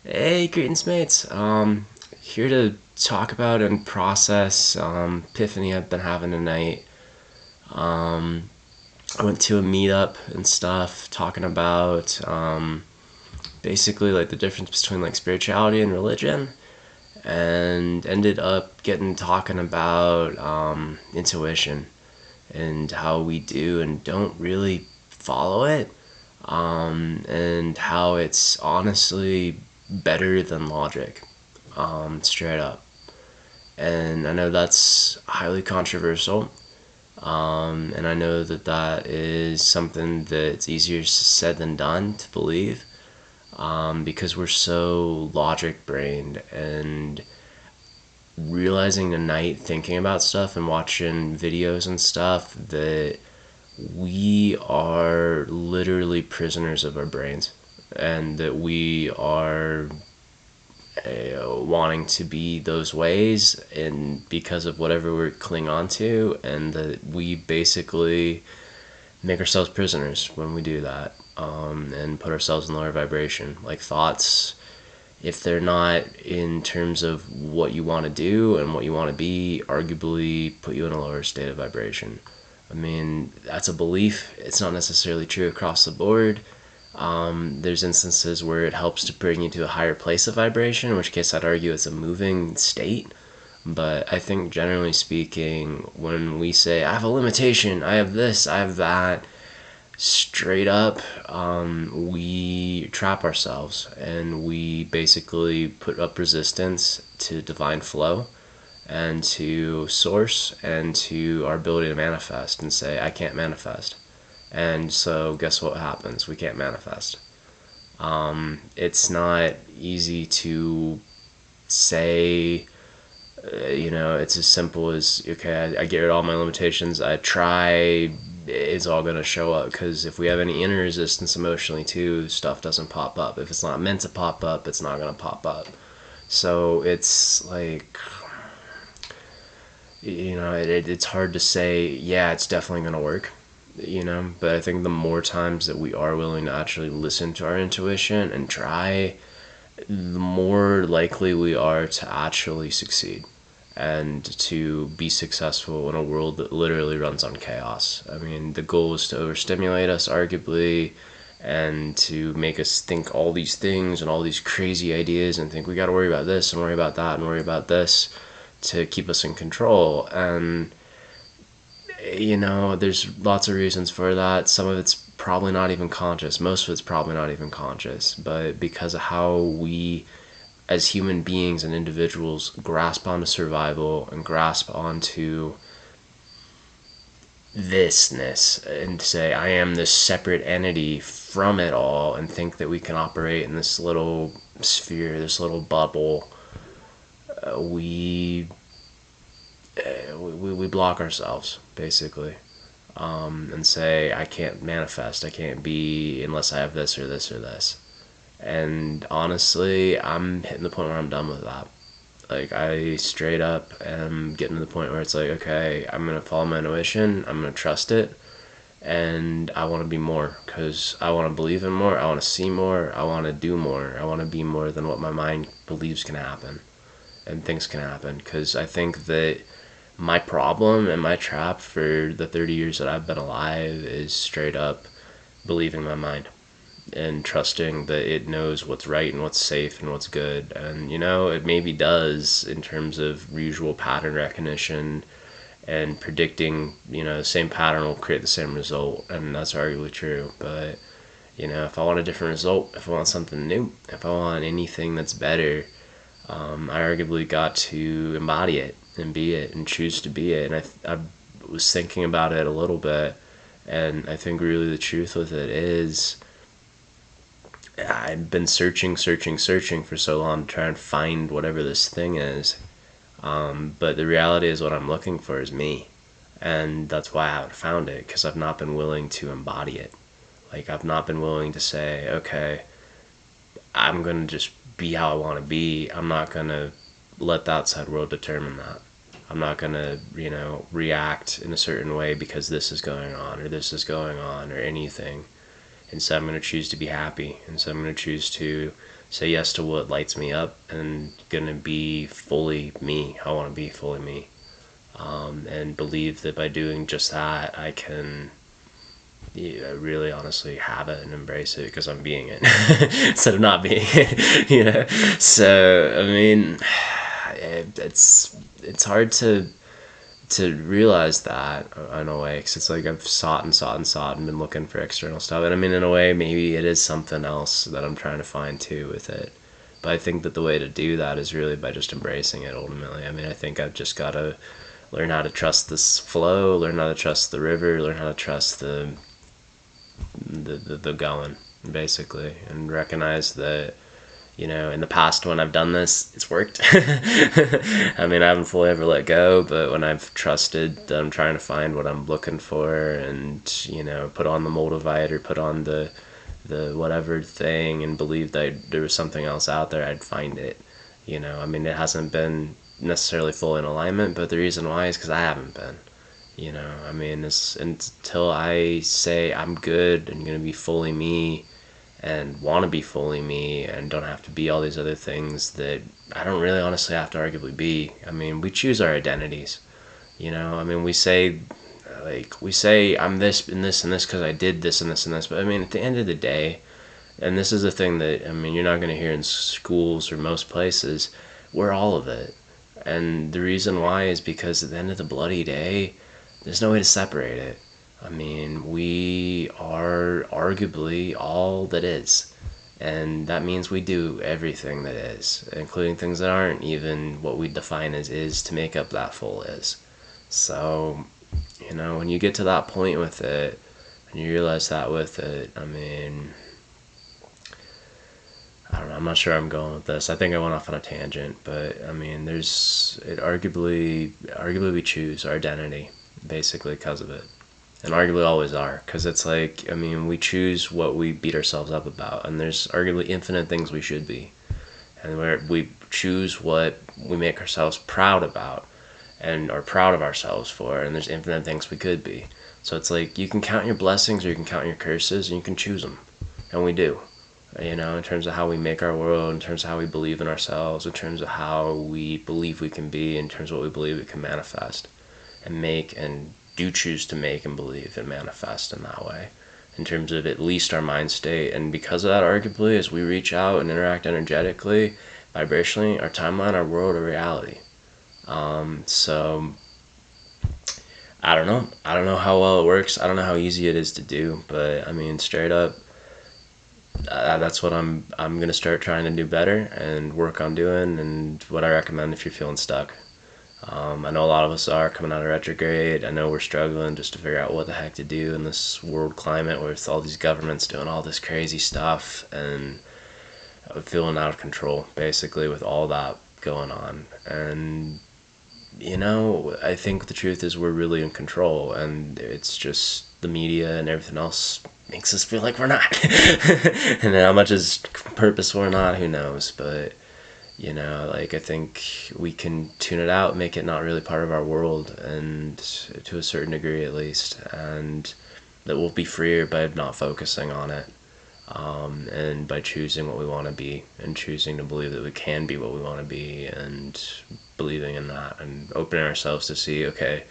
Hey, greetings, mates. Here to talk about and process epiphany I've been having tonight. Um, I went to a meetup and stuff, talking about basically like the difference between like spirituality and religion, and ended up getting talking about intuition and how we do and don't really follow it, and how it's honestly better than logic, straight up. And I know that's highly controversial, and I know that that is something that's easier said than done to believe, because we're so logic brained. And realizing tonight, thinking about stuff and watching videos and stuff, that we are literally prisoners of our brains, and that we are wanting to be those ways, and because of whatever we cling on to, and that we basically make ourselves prisoners when we do that, and put ourselves in lower vibration. Like thoughts, if they're not in terms of what you want to do and what you want to be, arguably put you in a lower state of vibration. I mean, that's a belief. It's not necessarily true across the board. There's instances where it helps to bring you to a higher place of vibration, in which case I'd argue it's a moving state. But I think generally speaking, when we say, I have a limitation, I have this, I have that, straight up, we trap ourselves, and we basically put up resistance to divine flow and to source and to our ability to manifest, and say, I can't manifest. And so, guess what happens? We can't manifest. It's not easy to say, it's as simple as, okay, I get rid of all my limitations, I try, it's all going to show up. Because if we have any inner resistance emotionally too, stuff doesn't pop up. If it's not meant to pop up, it's not going to pop up. So it's like, it's hard to say, yeah, it's definitely going to work, but I think the more times that we are willing to actually listen to our intuition and try, the more likely we are to actually succeed and to be successful in a world that literally runs on chaos. I mean, the goal is to overstimulate us, arguably, and to make us think all these things and all these crazy ideas and think we got to worry about this and worry about that and worry about this to keep us in control. And there's lots of reasons for that. Some of it's probably not even conscious. Most of it's probably not even conscious. But because of how we, as human beings and individuals, grasp onto survival and grasp onto thisness and say, I am this separate entity from it all, and think that we can operate in this little sphere, this little bubble, we we block ourselves basically, and say, I can't manifest, I can't be unless I have this or this or this. And honestly, I'm hitting the point where I'm done with that. Like, I straight up am getting to the point where it's like, okay, I'm gonna follow my intuition, I'm gonna trust it, and I want to be more, because I want to believe in more, I want to see more, I want to do more, I want to be more than what my mind believes can happen and thinks can happen. Because I think that my problem and my trap for the 30 years that I've been alive is straight up believing my mind and trusting that it knows what's right and what's safe and what's good. And, it maybe does in terms of usual pattern recognition and predicting, the same pattern will create the same result. And that's arguably true. But, if I want a different result, if I want something new, if I want anything that's better, I arguably got to embody it and be it and choose to be it. And I was thinking about it a little bit, and I think really the truth with it is, I've been searching for so long to try and find whatever this thing is. But the reality is, what I'm looking for is me. And that's why I haven't found it, because I've not been willing to embody it. Like, I've not been willing to say, okay, I'm going to just be how I want to be. I'm not going to let the outside world determine that. I'm not going to, react in a certain way because this is going on or this is going on or anything. Instead, I'm going to choose to be happy. And so I'm going to choose to say yes to what lights me up, and gonna be fully me. I want to be fully me, and believe that by doing just that, I can, yeah, really honestly have it and embrace it because I'm being it instead of not being it, you know. So I mean, it's hard to realize that in a way, because it's like I've sought and sought and sought and been looking for external stuff, and I mean, in a way, maybe it is something else that I'm trying to find too with it. But I think that the way to do that is really by just embracing it ultimately. I mean, I think I've just got to learn how to trust this flow, learn how to trust the river, learn how to trust the going, basically, and recognize that, you know, in the past when I've done this, it's worked. I mean, I haven't fully ever let go, but when I've trusted that I'm trying to find what I'm looking for, and, you know, put on the Moldavite or put on the whatever thing and believe that there was something else out there, I'd find it. You know, I mean, it hasn't been necessarily full in alignment, but the reason why is because I haven't been. You know, I mean, it's, until I say I'm good and going to be fully me and want to be fully me and don't have to be all these other things that I don't really honestly have to arguably be. I mean, we choose our identities. You know, I mean, we say I'm this and this and this because I did this and this and this, but I mean, at the end of the day, and this is the thing that, I mean, you're not going to hear in schools or most places, we're all of it. And the reason why is because at the end of the bloody day, there's no way to separate it. I mean, we are arguably all that is. And that means we do everything that is, including things that aren't even what we define as is, to make up that full is. So, you know, when you get to that point with it, and you realize that with it, I mean, I don't know, I'm not sure I'm going with this. I think I went off on a tangent, but I mean, arguably we choose our identity, basically, because of it. And arguably always are, because it's like, I mean, we choose what we beat ourselves up about, and there's arguably infinite things we should be. And we choose what we make ourselves proud about and are proud of ourselves for, and there's infinite things we could be. So it's like, you can count your blessings or you can count your curses, and you can choose them. And we do. You know, in terms of how we make our world, in terms of how we believe in ourselves, in terms of how we believe we can be, in terms of what we believe we can manifest and make, and do choose to make and believe and manifest in that way, in terms of at least our mind state. And because of that, arguably, as we reach out and interact energetically, vibrationally, our timeline, our world, our reality. So I don't know. I don't know how well it works. I don't know how easy it is to do, but I mean, straight up, that's what I'm gonna start trying to do better and work on doing, and what I recommend if you're feeling stuck. I know a lot of us are coming out of retrograde. I know we're struggling just to figure out what the heck to do in this world climate with all these governments doing all this crazy stuff, and feeling out of control, basically, with all that going on. And, you know, I think the truth is we're really in control, and it's just the media and everything else makes us feel like we're not. And how much is purposeful or not, who knows? But, you know, like, I think we can tune it out, make it not really part of our world, and to a certain degree at least, and that we'll be freer by not focusing on it, and by choosing what we want to be, and choosing to believe that we can be what we want to be, and believing in that, and opening ourselves to see, okay,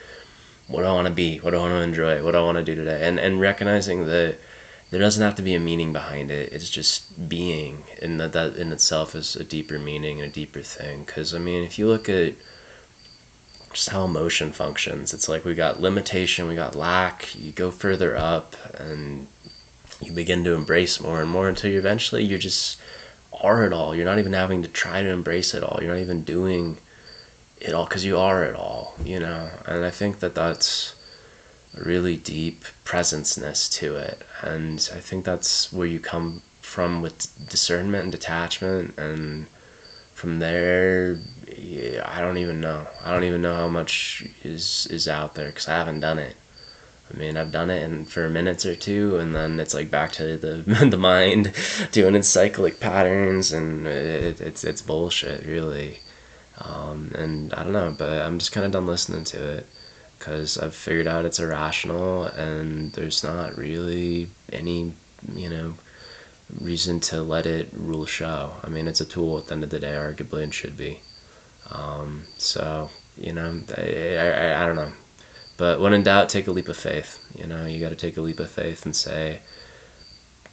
what do I want to be, what do I want to enjoy, what do I want to do today, and recognizing that there doesn't have to be a meaning behind it. It's just being, and that in itself is a deeper meaning and a deeper thing. Because I mean, if you look at just how emotion functions, it's like we got limitation, we got lack. You go further up, and you begin to embrace more and more until you just are it all. You're not even having to try to embrace it all. You're not even doing it all because you are it all. You know, and I think that that's a really deep presenceness to it, and I think that's where you come from with discernment and detachment, and from there, yeah, I don't even know how much is out there, because I haven't done it. I mean, I've done it and for minutes or two, and then it's like back to the the mind doing its cyclic patterns, and it's bullshit, really. And I don't know, but I'm just kind of done listening to it, because I've figured out it's irrational, and there's not really any, you know, reason to let it rule the show. I mean, it's a tool at the end of the day, arguably, and should be. So, I don't know. But when in doubt, take a leap of faith. You got to take a leap of faith and say,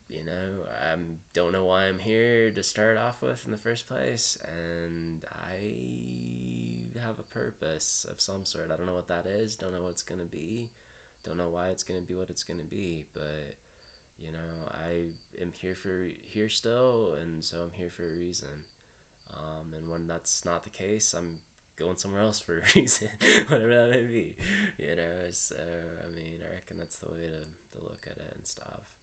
I don't know why I'm here to start off with in the first place, and I have a purpose of some sort. I don't know what that is, don't know what it's going to be, don't know why it's going to be what it's going to be, but, I am here still, and so I'm here for a reason. And when that's not the case, I'm going somewhere else for a reason, whatever that may be. So I mean, I reckon that's the way to look at it and stuff.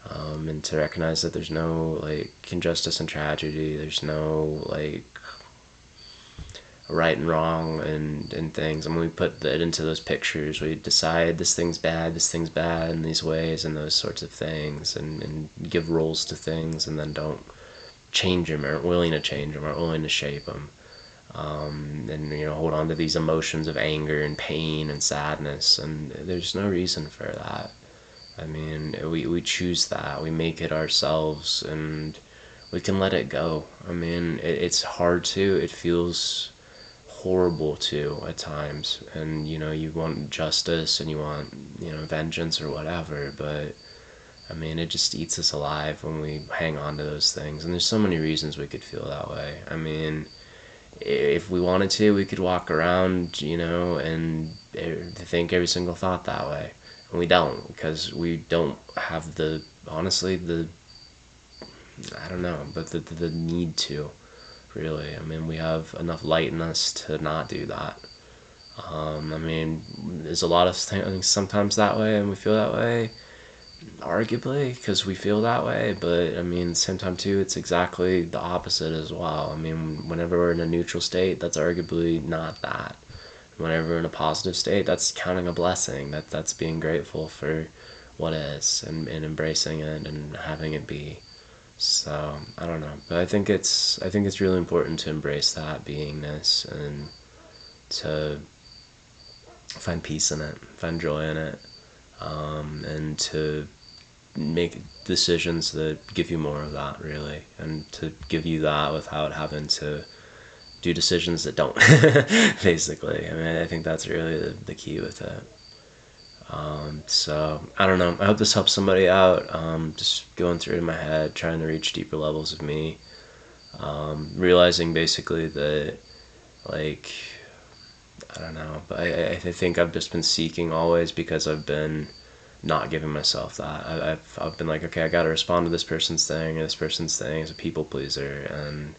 And to recognize that there's no like injustice and tragedy. There's no like right and wrong and things. And when we put that into those pictures, we decide this thing's bad in these ways, and those sorts of things, and give roles to things, and then don't change them, aren't willing to change them, aren't willing to shape them. And hold on to these emotions of anger and pain and sadness, and there's no reason for that. I mean, we choose that, we make it ourselves, and we can let it go. I mean, it's hard to, it feels horrible to at times, and you want justice and you want vengeance or whatever, but I mean, it just eats us alive when we hang on to those things, and there's so many reasons we could feel that way. I mean, if we wanted to, we could walk around, and think every single thought that way. And we don't, because we don't have honestly, I don't know, but the need to, really. I mean, we have enough light in us to not do that. I mean, there's a lot of things sometimes that way, and we feel that way, arguably, because we feel that way, but I mean, at the same time, too, it's exactly the opposite as well. I mean, whenever we're in a neutral state, that's arguably not that. Whenever we're in a positive state, that's counting a blessing. That's being grateful for what is, and embracing it and having it be. So I don't know, but I think it's really important to embrace that beingness and to find peace in it, find joy in it, and to make decisions that give you more of that, really, and to give you that without having to do decisions that don't. Basically, I mean, I think that's really the key with it. So I don't know. I hope this helps somebody out. Just going through it in my head, trying to reach deeper levels of me, realizing basically that, like, I don't know, but I think I've just been seeking always because I've been not giving myself that. I've been like, okay, I gotta respond to this person's thing, or this person's thing as a people pleaser, and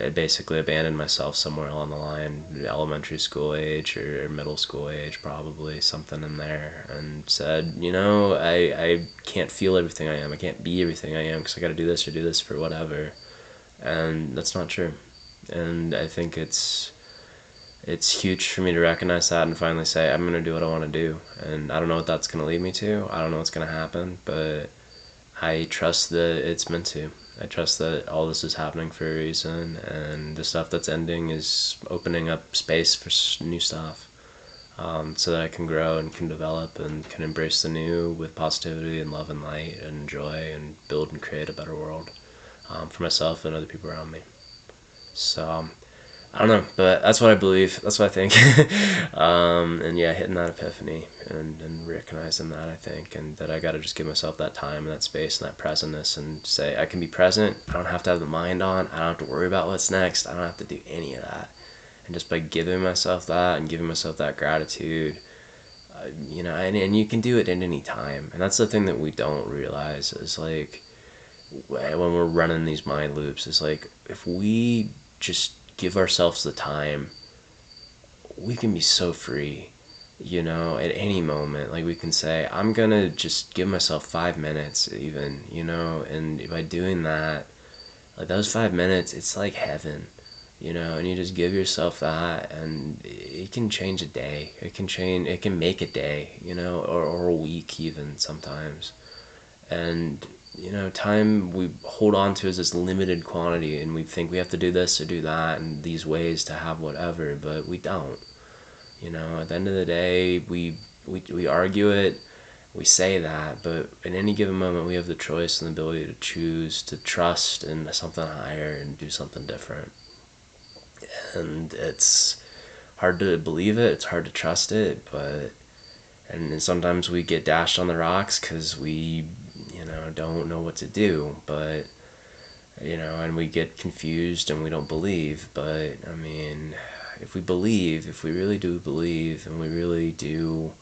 I basically abandoned myself somewhere along the line, elementary school age or middle school age, probably something in there, and said, I can't feel everything I am, I can't be everything I am because I got to do this or do this for whatever, and that's not true. And I think it's huge for me to recognize that and finally say, I'm gonna do what I want to do, and I don't know what that's gonna lead me to. I don't know what's gonna happen, but I trust that it's meant to. I trust that all this is happening for a reason, and the stuff that's ending is opening up space for new stuff, so that I can grow and can develop and can embrace the new with positivity and love and light and joy and build and create a better world, for myself and other people around me. So, I don't know, but that's what I believe. That's what I think. And yeah, hitting that epiphany and recognizing that, I think, and that I got to just give myself that time and that space and that presentness and say, I can be present. I don't have to have the mind on. I don't have to worry about what's next. I don't have to do any of that. And just by giving myself that and giving myself that gratitude, and you can do it at any time. And that's the thing that we don't realize is like, when we're running these mind loops, is like, if we just give ourselves the time, we can be so free, at any moment. Like, we can say, I'm gonna just give myself 5 minutes, even, and by doing that, like, those 5 minutes, it's like heaven, and you just give yourself that, and it can change a day. It can make a day, or a week even sometimes. And time we hold on to as this limited quantity, and we think we have to do this or do that in these ways to have whatever, but we don't. At the end of the day, we argue it, we say that, but in any given moment we have the choice and the ability to choose to trust in something higher and do something different. And it's hard to believe it, it's hard to trust it, but and sometimes we get dashed on the rocks because we, don't know what to do, but and we get confused and we don't believe. But I mean, if we really do believe, and we really do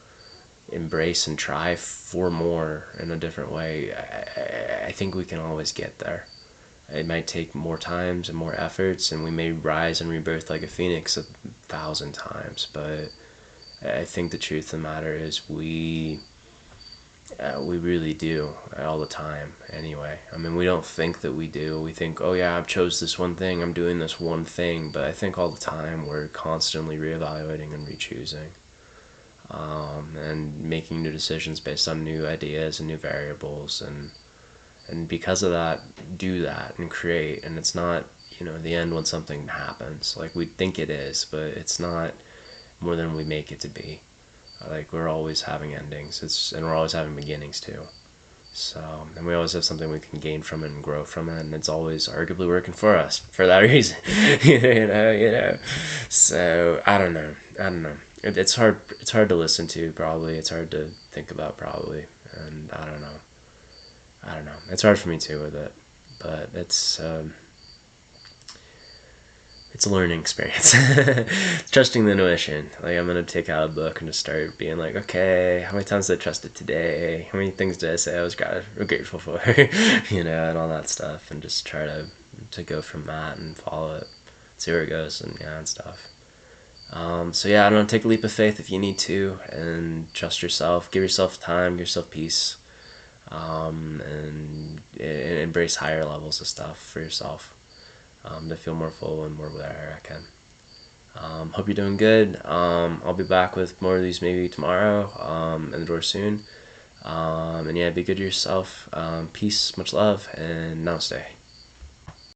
embrace and try for more in a different way, I think we can always get there. It might take more times and more efforts, and we may rise and rebirth like a phoenix 1,000 times, but I think the truth of the matter is we really do all the time anyway. I mean, we don't think that we do. We think, oh yeah, I've chose this one thing, I'm doing this one thing, but I think all the time we're constantly reevaluating and re-choosing, and making new decisions based on new ideas and new variables, and because of that, do that and create. And it's not, the end when something happens like we think it is, but it's not more than we make it to be. Like, we're always having endings, and we're always having beginnings too. So, and we always have something we can gain from it and grow from it, and it's always arguably working for us for that reason. So I don't know. It's hard. It's hard to listen to. Probably it's hard to think about. Probably, and I don't know. I don't know. It's hard for me too with it, but it's a learning experience. Trusting the intuition. Like, I'm gonna take out a book and just start being like, okay, how many times did I trust it today? How many things did I say I was grateful for? And all that stuff, and just try to go from that and follow it, see where it goes, and stuff. So yeah, I don't know. Take a leap of faith if you need to, and trust yourself. Give yourself time. Give yourself peace, and embrace higher levels of stuff for yourself, to feel more full and more where I can. Hope you're doing good. I'll be back with more of these maybe tomorrow, in the door soon. And yeah, be good to yourself. Peace, much love, and namaste.